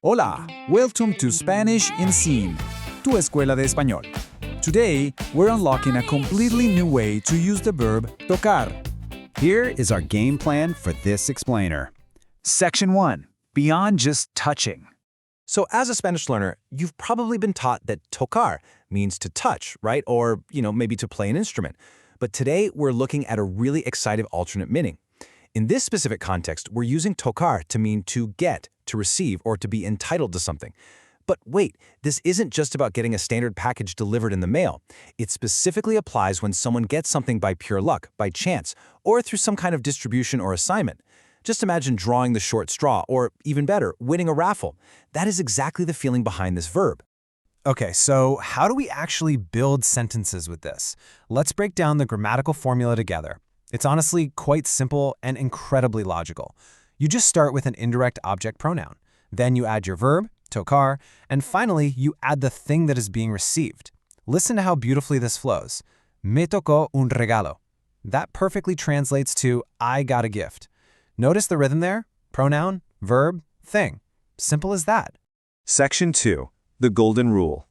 Hola, welcome to Spanish in Scene, tu escuela de español. Today, we're unlocking a completely new way to use the verb tocar. Here is our game plan for this explainer. Section 1. Beyond just touching. So as a Spanish learner, you've probably been taught that tocar means to touch, right? Or, maybe to play an instrument. But today, we're looking at a really exciting alternate meaning. In this specific context, we're using tocar to mean to get, to receive, or to be entitled to something. But wait, this isn't just about getting a standard package delivered in the mail. It specifically applies when someone gets something by pure luck, by chance, or through some kind of distribution or assignment. Just imagine drawing the short straw, or even better, winning a raffle. That is exactly the feeling behind this verb. Okay, so how do we actually build sentences with this? Let's break down the grammatical formula together. It's honestly quite simple and incredibly logical. You just start with an indirect object pronoun. Then you add your verb, tocar, and finally, you add the thing that is being received. Listen to how beautifully this flows. Me tocó un regalo. That perfectly translates to I got a gift. Notice the rhythm there? Pronoun, verb, thing. Simple as that. Section 2. The Golden Rule.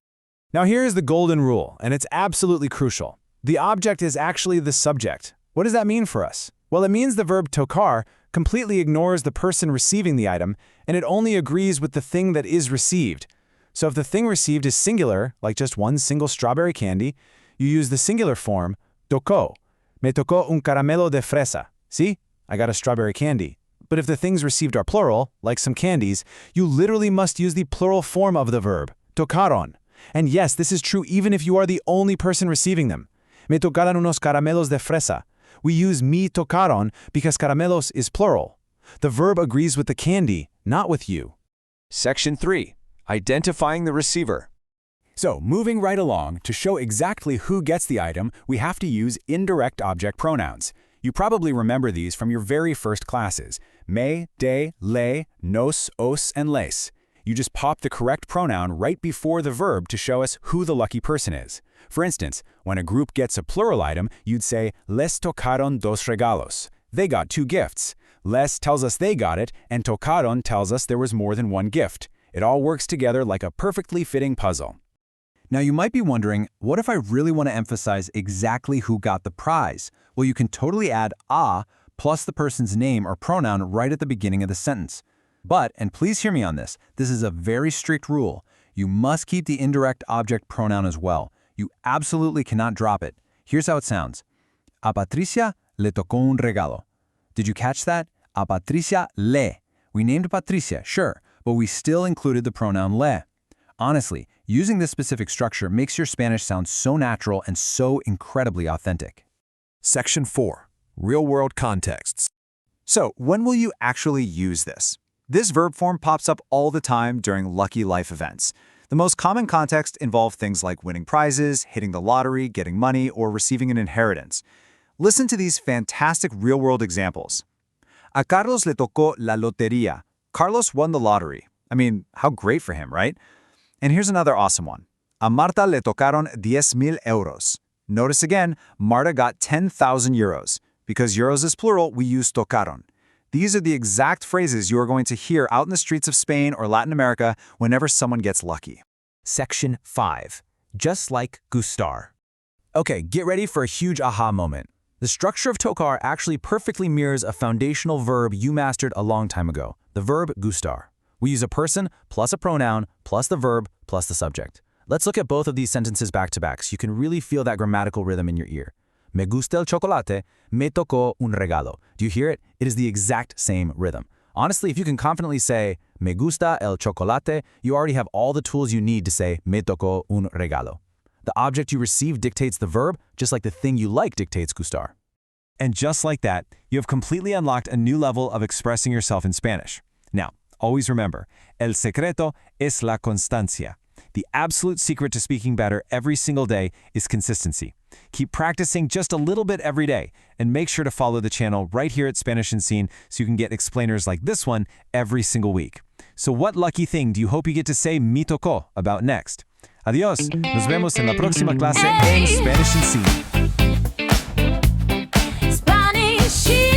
Now here is the golden rule, and it's absolutely crucial. The object is actually the subject. What does that mean for us? Well, it means the verb tocar completely ignores the person receiving the item, and it only agrees with the thing that is received. So if the thing received is singular, like just one single strawberry candy, you use the singular form, tocó. Me tocó un caramelo de fresa. See? I got a strawberry candy. But if the things received are plural, like some candies, you literally must use the plural form of the verb, tocaron. And yes, this is true even if you are the only person receiving them. Me tocaron unos caramelos de fresa. We use me tocaron because caramelos is plural. The verb agrees with the candy, not with you. Section 3. Identifying the receiver. So, moving right along, to show exactly who gets the item, we have to use indirect object pronouns. You probably remember these from your very first classes. Me, de, le, nos, os, and les. You just pop the correct pronoun right before the verb to show us who the lucky person is. For instance, when a group gets a plural item, you'd say, les tocaron dos regalos. They got 2 gifts. Les tells us they got it, and tocaron tells us there was more than one gift. It all works together like a perfectly fitting puzzle. Now you might be wondering, what if I really want to emphasize exactly who got the prize? Well, you can totally add a plus the person's name or pronoun right at the beginning of the sentence. But, and please hear me on this is a very strict rule. You must keep the indirect object pronoun as well. You absolutely cannot drop it. Here's how it sounds. A Patricia le tocó un regalo. Did you catch that? A Patricia le. We named Patricia, sure, but we still included the pronoun le. Honestly, using this specific structure makes your Spanish sound so natural and so incredibly authentic. Section 4. Real-world contexts. So, when will you actually use this? This verb form pops up all the time during lucky life events. The most common context involve things like winning prizes, hitting the lottery, getting money, or receiving an inheritance. Listen to these fantastic real-world examples. A Carlos le tocó la lotería. Carlos won the lottery. I mean, how great for him, right? And here's another awesome one. A Marta le tocaron 10,000 euros. Notice again, Marta got 10,000 euros. Because euros is plural, we use tocaron. These are the exact phrases you are going to hear out in the streets of Spain or Latin America whenever someone gets lucky. Section 5. Just like gustar. Okay, get ready for a huge aha moment. The structure of tocar actually perfectly mirrors a foundational verb you mastered a long time ago, the verb gustar. We use a person plus a pronoun plus the verb plus the subject. Let's look at both of these sentences back to back so you can really feel that grammatical rhythm in your ear. Me gusta el chocolate, me tocó un regalo. Do you hear it? It is the exact same rhythm. Honestly, if you can confidently say, me gusta el chocolate, you already have all the tools you need to say, me tocó un regalo. The object you receive dictates the verb, just like the thing you like dictates gustar. And just like that, you have completely unlocked a new level of expressing yourself in Spanish. Now, always remember, el secreto es la constancia. The absolute secret to speaking better every single day is consistency. Keep practicing just a little bit every day, and make sure to follow the channel right here at Spanish in Scene so you can get explainers like this one every single week. So what lucky thing do you hope you get to say me tocó about next? Adiós, nos vemos en la próxima clase en Spanish in Scene. Spanish.